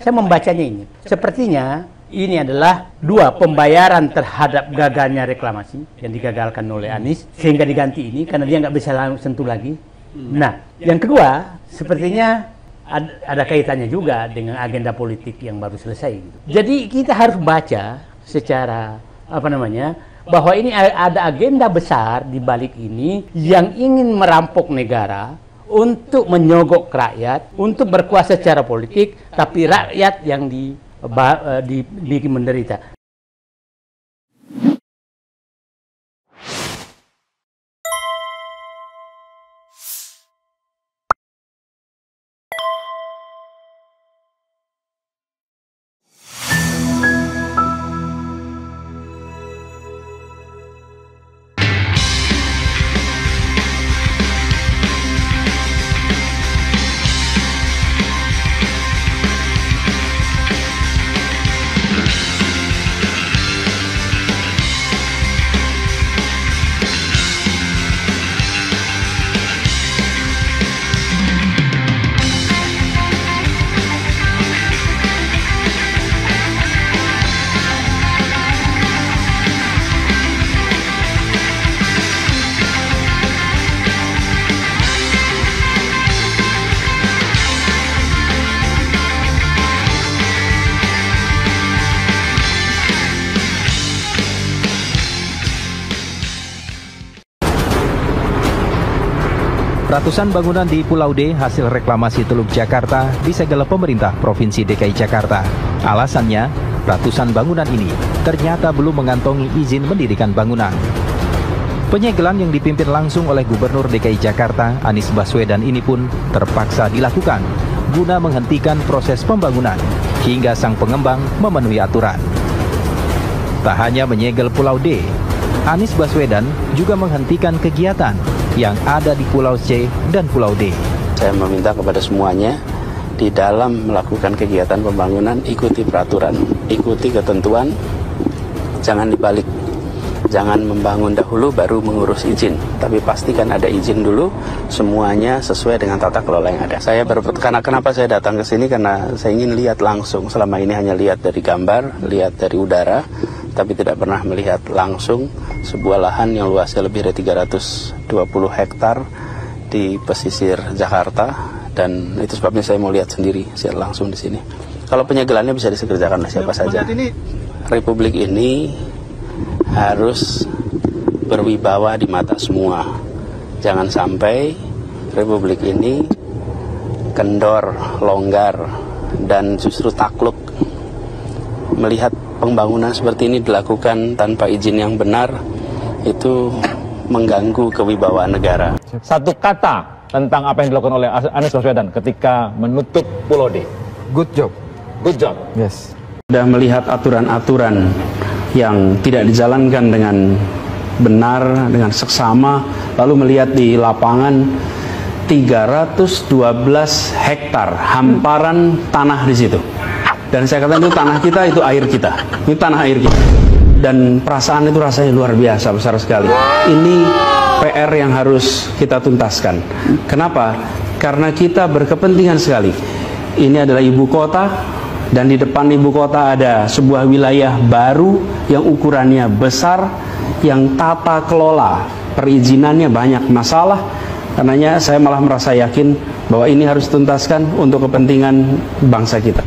Saya membacanya ini. Sepertinya ini adalah dua, pembayaran terhadap gagalnya reklamasi yang digagalkan oleh Anies sehingga diganti ini karena dia nggak bisa sentuh lagi. Nah, yang kedua, sepertinya ada kaitannya juga dengan agenda politik yang baru selesai. Gitu. Jadi kita harus baca secara bahwa ini ada agenda besar di balik ini yang ingin merampok negara untuk menyogok rakyat, untuk berkuasa secara politik, tapi rakyat yang dibikin menderita. Ratusan bangunan di Pulau D hasil reklamasi Teluk Jakarta disegel pemerintah Provinsi DKI Jakarta. Alasannya, ratusan bangunan ini ternyata belum mengantongi izin mendirikan bangunan. Penyegelan yang dipimpin langsung oleh Gubernur DKI Jakarta, Anies Baswedan ini pun terpaksa dilakukan guna menghentikan proses pembangunan hingga sang pengembang memenuhi aturan. Tak hanya menyegel Pulau D, Anies Baswedan juga menghentikan kegiatan yang ada di Pulau C dan Pulau D. Saya meminta kepada semuanya di dalam melakukan kegiatan pembangunan ikuti peraturan, ikuti ketentuan, jangan dibalik. Jangan membangun dahulu baru mengurus izin, tapi pastikan ada izin dulu, semuanya sesuai dengan tata kelola yang ada. Karena kenapa saya datang ke sini, karena saya ingin lihat langsung. Selama ini hanya lihat dari gambar, lihat dari udara, tapi tidak pernah melihat langsung sebuah lahan yang luasnya lebih dari 320 hektar di pesisir Jakarta, dan itu sebabnya saya mau lihat sendiri, lihat langsung di sini. Kalau penyegelannya bisa dikerjakan oleh siapa saja. Republik ini harus berwibawa di mata semua. Jangan sampai Republik ini kendor, longgar, dan justru takluk melihat pembangunan seperti ini dilakukan tanpa izin yang benar. Itu mengganggu kewibawaan negara. Satu kata tentang apa yang dilakukan oleh Anies Baswedan ketika menutup Pulau D. Good job. Good job. Yes. Sudah melihat aturan-aturan yang tidak dijalankan dengan benar, dengan seksama, lalu melihat di lapangan 312 hektar hamparan tanah di situ. Dan saya katakan itu tanah kita, itu air kita. Ini tanah air kita. Dan perasaan itu rasanya luar biasa, besar sekali. Ini PR yang harus kita tuntaskan. Kenapa? Karena kita berkepentingan sekali. Ini adalah ibu kota, dan di depan ibu kota ada sebuah wilayah baru yang ukurannya besar, yang tata kelola perizinannya banyak masalah. Karenanya saya malah merasa yakin bahwa ini harus tuntaskan untuk kepentingan bangsa kita.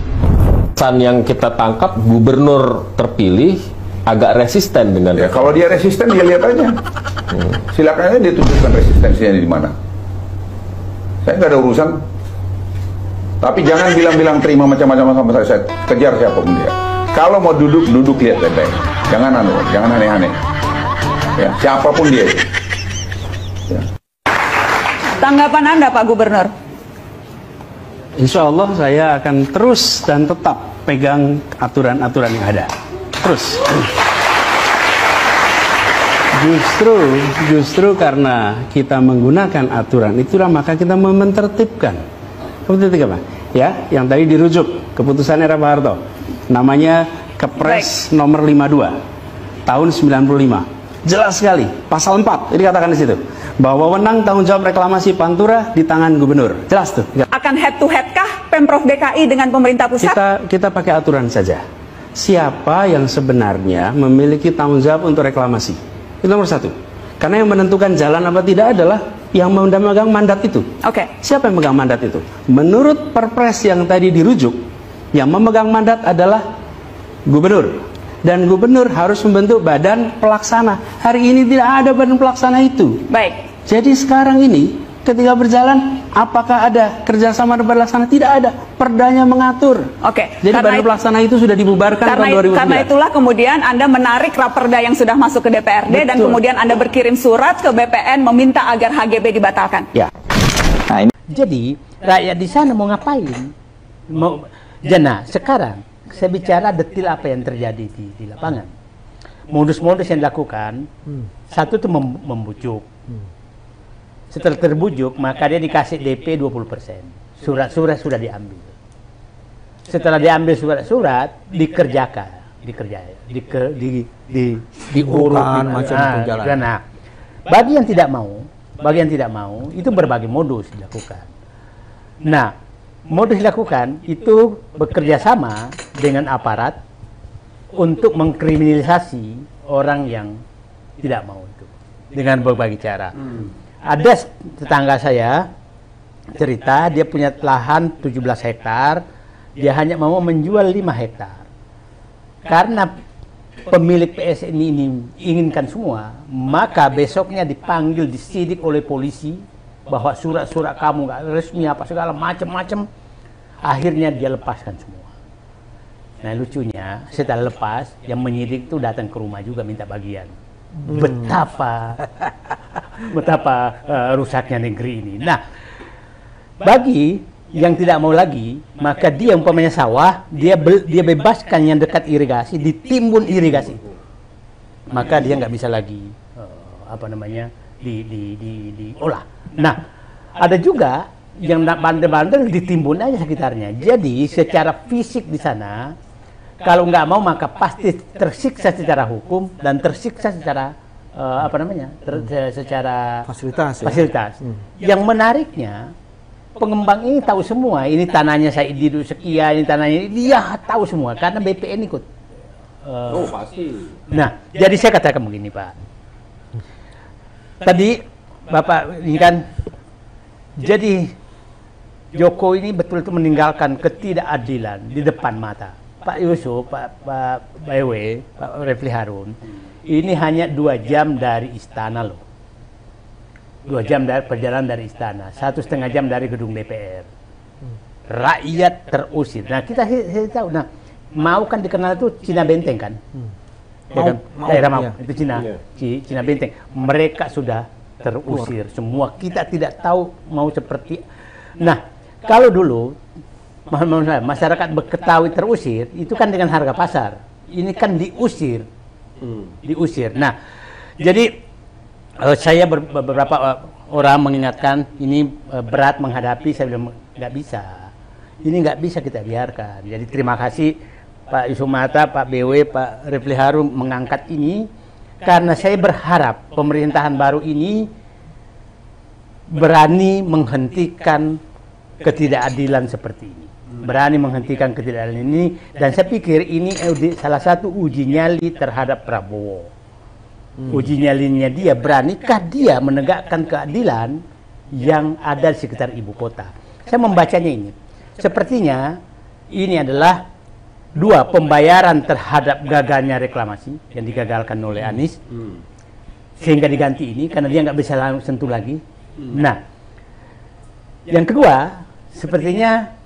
Pesan yang kita tangkap, gubernur terpilih agak resisten dengan ya, kalau dia resisten, dia lihat aja. Silakan aja dia tunjukkan resistensinya di mana. Saya nggak ada urusan. Tapi jangan bilang-bilang terima macam-macam sama saya kejar siapapun dia. Kalau mau duduk lihat baik-baik. Jangan aneh-aneh. Ya, siapapun dia. Ya. Tanggapan Anda, Pak Gubernur? Insya Allah saya akan terus dan tetap pegang aturan-aturan yang ada. Terus. Justru karena kita menggunakan aturan itulah maka kita menertibkan. Keputusan apa? Ya, yang tadi dirujuk keputusan era Pak Harto. Namanya Kepres nomor 52 tahun 95. Jelas sekali, pasal 4 ini dikatakan di situ bahwa wewenang tanggung jawab reklamasi Pantura di tangan gubernur. Jelas tuh. Akan head to head kah Pemprov DKI dengan pemerintah pusat? Kita pakai aturan saja. Siapa yang sebenarnya memiliki tanggung jawab untuk reklamasi? Itu nomor satu. Karena yang menentukan jalan apa tidak adalah yang memegang mandat itu. Oke. Siapa yang memegang mandat itu? Menurut Perpres yang tadi dirujuk, yang memegang mandat adalah gubernur. Dan gubernur harus membentuk badan pelaksana. Hari ini tidak ada badan pelaksana itu. Baik. Jadi sekarang ini ketika berjalan, apakah ada kerjasama dan pelaksana? Tidak ada. Perdanya mengatur. Oke. Jadi badan pelaksana itu sudah dibubarkan tahun 2009. Karena itulah kemudian Anda menarik raperda yang sudah masuk ke DPRD. Betul. Dan kemudian Anda berkirim surat ke BPN meminta agar HGB dibatalkan. Ya. Nah, jadi rakyat di sana mau ngapain? Nah, sekarang saya bicara detail apa yang terjadi di lapangan. Modus-modus yang dilakukan, satu itu membujuk. Setelah terbujuk, maka dia dikasih DP 20%. Surat-surat sudah diambil. Setelah diambil surat-surat, diurut macam itu jalan. Nah, bagi yang tidak mau, itu berbagai modus dilakukan. Nah, modus dilakukan itu bekerja sama dengan aparat untuk mengkriminalisasi orang yang tidak mau itu dengan berbagai cara. Ada tetangga saya cerita dia punya lahan 17 hektar, dia hanya mau menjual 5 hektar. Karena pemilik PSN ini inginkan semua, maka besoknya dipanggil, disidik oleh polisi bahwa surat-surat kamu nggak resmi apa segala macam-macam. Akhirnya dia lepaskan semua. Nah, lucunya setelah lepas, yang menyidik itu datang ke rumah juga minta bagian. Betapa rusaknya negeri ini. Nah, bagi yang tidak mau lagi, maka dia umpamanya sawah, dia bebaskan yang dekat irigasi, ditimbun irigasi, maka dia nggak bisa lagi diolah. Nah, ada juga yang bandel-bandel ditimbun aja sekitarnya. Jadi secara fisik di sana, kalau nggak mau maka pasti tersiksa secara hukum dan tersiksa secara secara fasilitas. Yang menariknya, pengembang ini tahu semua. Ini tanahnya saya duduk sekian, ini tanahnya dia tahu semua karena BPN ikut. Pasti. Nah, jadi saya katakan begini, Pak. Tadi Bapak ini kan, jadi Jokowi ini betul-betul meninggalkan ketidakadilan di depan mata. Pak Yusuf, Pak BW, Pak Refli Harun, ini hanya 2 jam dari istana loh. 2 jam dari perjalanan dari istana, 1,5 jam dari gedung DPR. Rakyat terusir. Nah, kita tahu. Nah, Mau kan dikenal itu Cina Benteng kan? Ya kan? Daerah Mau, itu Cina. Cina Benteng. Mereka sudah terusir semua. Kita tidak tahu mau seperti. Nah, kalau dulu masyarakat Betawi terusir, itu kan dengan harga pasar. Ini kan diusir. Diusir. Nah, jadi saya beberapa orang mengingatkan ini berat menghadapi, saya bilang nggak bisa. Ini nggak bisa kita biarkan. Jadi terima kasih Pak Yusuf Mata, Pak BW, Pak Refli Harun mengangkat ini, karena saya berharap pemerintahan baru ini berani menghentikan ketidakadilan seperti ini. Berani menghentikan ketidakadilan ini, dan saya pikir ini salah satu uji nyali terhadap Prabowo. Uji nyalinya dia, beranikah dia menegakkan keadilan yang ada di sekitar ibu kota. Saya membacanya ini, sepertinya ini adalah dua pembayaran terhadap gagalnya reklamasi yang digagalkan oleh Anies, sehingga diganti ini karena dia nggak bisa sentuh lagi. Nah, yang kedua sepertinya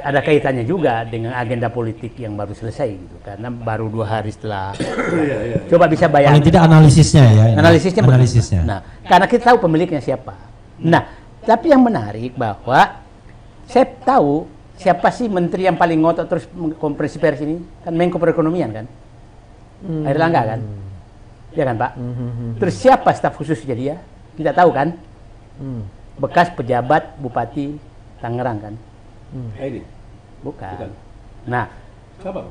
ada kaitannya juga dengan agenda politik yang baru selesai gitu, karena baru 2 hari setelah. Coba bisa bayangkan. Paling tidak analisisnya ya. Analisisnya. Nah, karena kita tahu pemiliknya siapa. Nah, tapi yang menarik bahwa saya tahu siapa sih menteri yang paling ngotot terus konferensi pers ini, kan Menko Perekonomian kan, Airlangga kan, ya kan Pak. Terus siapa staf khususnya dia? Kita tahu kan, bekas pejabat Bupati Tangerang kan. Bukan. Nah, siapa?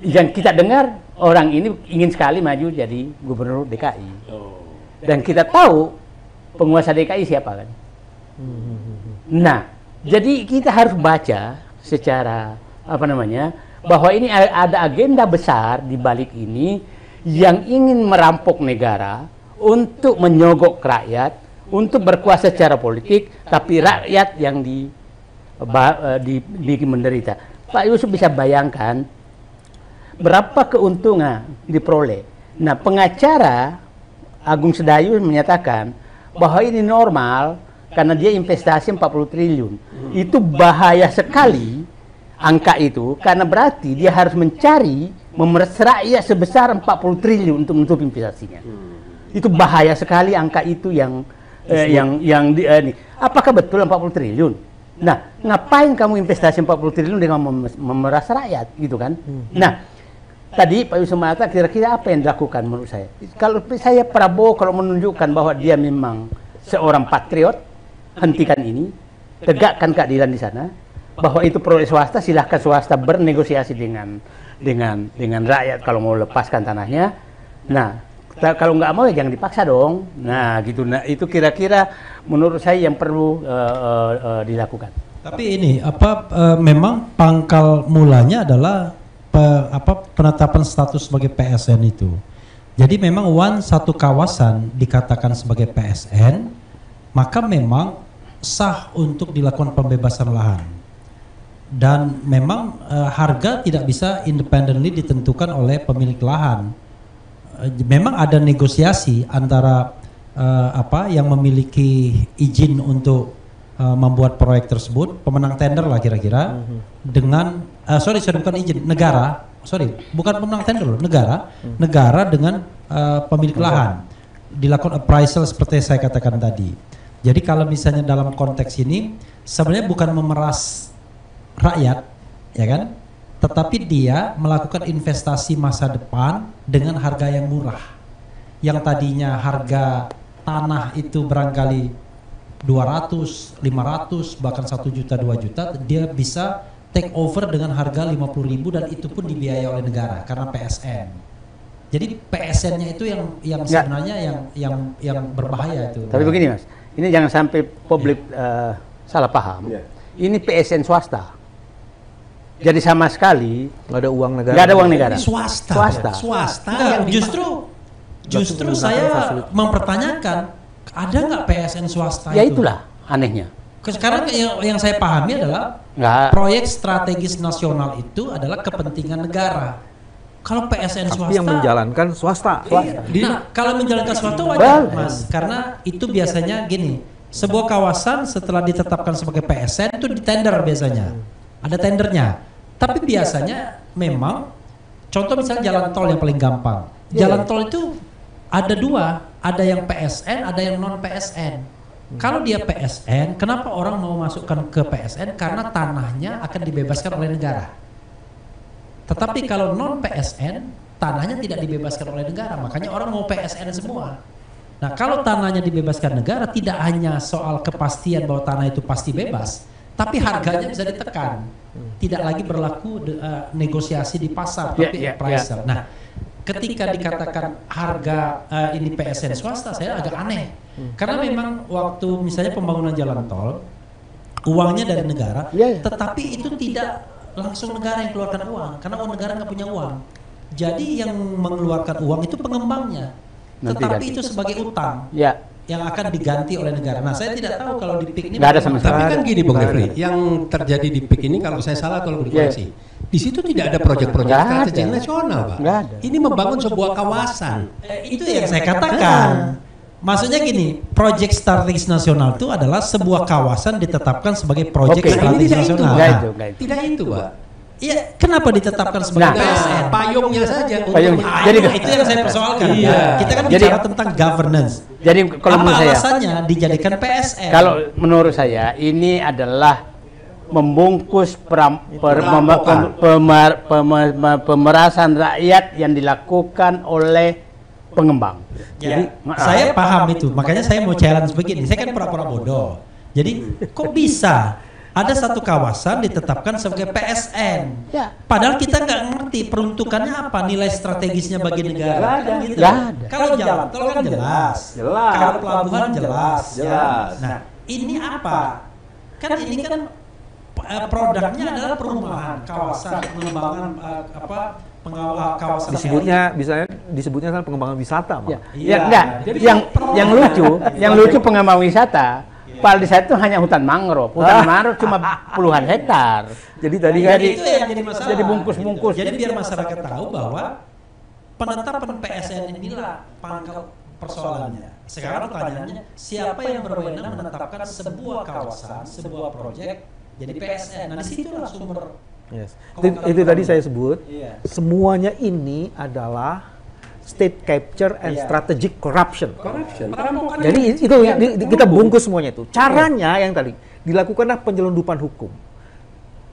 Yang kita dengar orang ini ingin sekali maju jadi gubernur DKI. Dan kita tahu penguasa DKI siapa kan. Nah, Jadi kita harus baca secara bahwa ini ada agenda besar di balik ini yang ingin merampok negara untuk menyogok rakyat, untuk berkuasa secara politik, tapi rakyat yang dibikin menderita. Pak Yusuf bisa bayangkan berapa keuntungan diperoleh. Nah, pengacara Agung Sedayu menyatakan bahwa ini normal karena dia investasi 40 triliun. Itu bahaya sekali angka itu, karena berarti dia harus mencari memeras rakyat sebesar 40 triliun untuk menutup investasinya. Itu bahaya sekali angka itu yang apakah betul 40 triliun? Nah, ngapain kamu investasi 40 triliun dengan memeras rakyat gitu kan? Nah, tadi Pak Yusuf mengatakan kira-kira apa yang dilakukan menurut saya? Kalau saya Prabowo kalau menunjukkan bahwa dia memang seorang patriot, hentikan ini, tegakkan keadilan di sana, bahwa itu proyek swasta, silahkan swasta bernegosiasi dengan rakyat kalau mau lepaskan tanahnya. Nah, kalau nggak mau ya jangan dipaksa dong. Nah, gitu. Nah, itu kira-kira menurut saya yang perlu dilakukan. Tapi ini memang pangkal mulanya adalah penetapan status sebagai PSN itu. Jadi memang satu kawasan dikatakan sebagai PSN, maka memang sah untuk dilakukan pembebasan lahan. Dan memang harga tidak bisa independently ditentukan oleh pemilik lahan. Memang ada negosiasi antara yang memiliki izin untuk membuat proyek tersebut, pemenang tender lah kira-kira, dengan bukan izin, bukan pemenang tender loh, negara dengan pemilik lahan, dilakukan appraisal seperti saya katakan tadi. Jadi kalau misalnya dalam konteks ini sebenarnya bukan memeras rakyat, ya kan, tetapi dia melakukan investasi masa depan dengan harga yang murah. Yang tadinya harga tanah itu barangkali 200, 500, bahkan 1 juta, 2 juta, dia bisa take over dengan harga 50.000 dan itu pun dibiayai oleh negara karena PSN. Jadi PSN-nya itu yang sebenarnya yang berbahaya itu. Tapi begini Mas, ini jangan sampai publik salah paham. Ini PSN swasta. Jadi sama sekali nggak ada uang negara. Nggak ada uang negara. Swasta. Yang justru saya mempertanyakan ada nggak PSN swasta ya itu? Itulah anehnya. Sekarang yang saya pahami adalah proyek strategis nasional itu adalah kepentingan negara. Kalau PSN swasta yang menjalankan swasta. Nah, kalau menjalankan swasta wajar Mas, karena itu biasanya gini, sebuah kawasan setelah ditetapkan sebagai PSN itu ditender biasanya. Ada tendernya. Tapi biasanya memang contoh misalnya jalan tol yang paling gampang. Jalan tol itu ada dua, ada yang PSN, ada yang non PSN. Kalau dia PSN, kenapa orang mau masukkan ke PSN? Karena tanahnya akan dibebaskan oleh negara. Tetapi kalau non PSN, tanahnya tidak dibebaskan oleh negara, makanya orang mau PSN semua. Nah, kalau tanahnya dibebaskan negara, tidak hanya soal kepastian bahwa tanah itu pasti bebas, tapi harganya bisa ditekan. Tidak lagi berlaku negosiasi di pasar, tapi appraisal. Nah, ketika dikatakan harga ini PSN swasta, saya agak aneh. Karena memang waktu misalnya pembangunan jalan tol, uangnya dari negara, tetapi itu tidak langsung negara yang keluarkan uang, karena negara nggak punya uang. Jadi yang mengeluarkan uang itu pengembangnya, tetapi itu sebagai utang. Yang akan diganti oleh negara. Nah, saya tidak tahu kalau di PIK ini nggak ada sama sekali. Tapi kan gini Bung Refli, yang terjadi di PIK ini kalau saya salah kalau dikoreksi, di situ tidak ada proyek-proyek strategis nasional, Pak. Ini membangun sebuah kawasan. Itu yang saya katakan. Maksudnya gini, proyek strategis nasional itu adalah sebuah kawasan ditetapkan sebagai proyek strategis nasional. Tidak itu, Pak. Iya, kenapa ditetapkan sebagai PSN? Payungnya saja. Jadi itu yang saya persoalkan. Kita kan bicara tentang governance. Jadi kalau menurut saya, alasannya dijadikan PSN? Kalau menurut saya ini adalah membungkus pemerasan rakyat yang dilakukan oleh pengembang. Jadi saya paham itu. Makanya saya mau challenge begini. Saya kan pura-pura bodoh. Jadi kok bisa ada satu kawasan ditetapkan sebagai PSN, padahal kita nggak ngerti peruntukannya apa, nilai strategisnya bagi negara. Gitu. Kalau jalan tol kan jelas. Kalau pelabuhan jelas. Nah, ini apa? Kan ini kan produknya adalah perumahan, kawasan, pengembangan kawasan. Disebutnya kan pengembangan wisata, Pak. Ya enggak. Yang lucu pengembangan wisata. Pal desa itu hanya hutan mangrove. Hutan mangrove cuma puluhan hektar. Jadi tadi kan itu yang jadi masalah. Jadi bungkus-bungkus. Jadi biar masyarakat tahu bahwa penetapan PSN inilah pangkal persoalannya. Sekarang pertanyaannya, siapa yang berwenang menetapkan sebuah kawasan, sebuah proyek jadi PSN? Nah, di situlah sumber. Yes. Itu tadi saya sebut. Semuanya ini adalah state capture and strategic corruption. Jadi itu kita bungkus semuanya itu. Caranya yang tadi dilakukanlah penyelundupan hukum.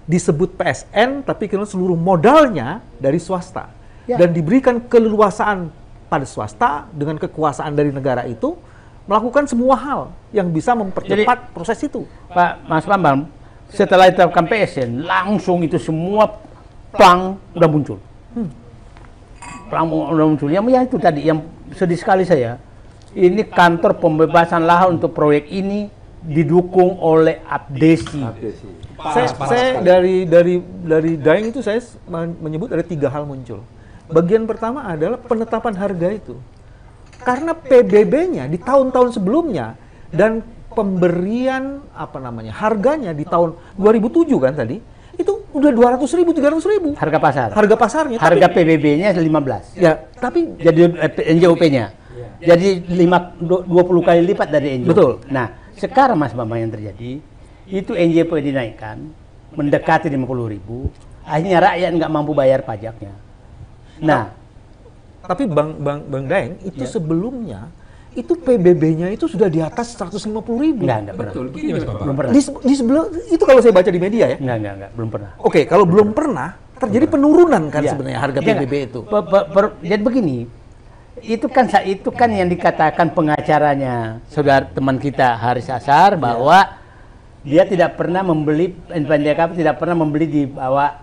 Disebut PSN, tapi kemudian seluruh modalnya dari swasta dan diberikan keleluasaan pada swasta dengan kekuasaan dari negara itu melakukan semua hal yang bisa mempercepat proses itu. Pak Mas Bambang, setelah ditetapkan PSN, langsung itu semua plang udah muncul. Udah muncul. Yang itu tadi yang sedih sekali saya. Ini kantor pembebasan lahan untuk proyek ini didukung oleh Abdesi. Saya dari Daeng itu saya menyebut ada 3 hal muncul. Bagian pertama adalah penetapan harga itu. Karena PBB-nya di tahun-tahun sebelumnya dan pemberian harganya di tahun 2007 kan tadi itu udah 200.000, 300.000 harga pasar. Harga pasarnya. Harga PBB-nya 15. Ya, tapi jadi NJOP-nya. Jadi 20 kali lipat dari NJOP. Betul. Nah, sekarang Mas Bambang yang terjadi itu NJOP dinaikkan mendekati 50.000. Akhirnya rakyat nggak mampu bayar pajaknya. Nah, tapi Bang Daeng itu sebelumnya itu PBB-nya itu sudah di atas 150.000. Enggak pernah. Betul, begini Mas Bambang. Belum pernah. Di sebelum itu kalau saya baca di media ya. Enggak, belum pernah. Oke, kalau belum pernah terjadi penurunan kan sebenarnya harga PBB itu. Jadi begini, itu kan yang dikatakan pengacaranya saudara teman kita Haris Asar bahwa dia tidak pernah membeli tidak pernah membeli di bawah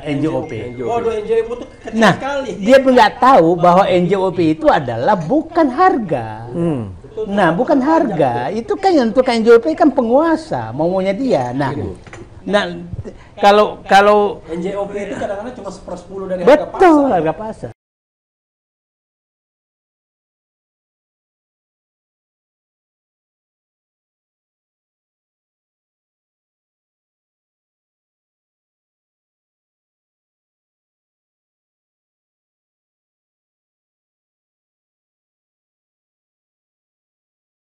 NJOP. Waduh, NJOP itu kecil Nah, sekali. dia nggak tahu bahwa NJOP itu adalah bukan harga. Nah, bukan harga. Itu kan yang untuk NJOP kan penguasa, maunya dia. Nah, kalau NJOP itu kadang-kadang cuma 1/10 dari betul harga pasar.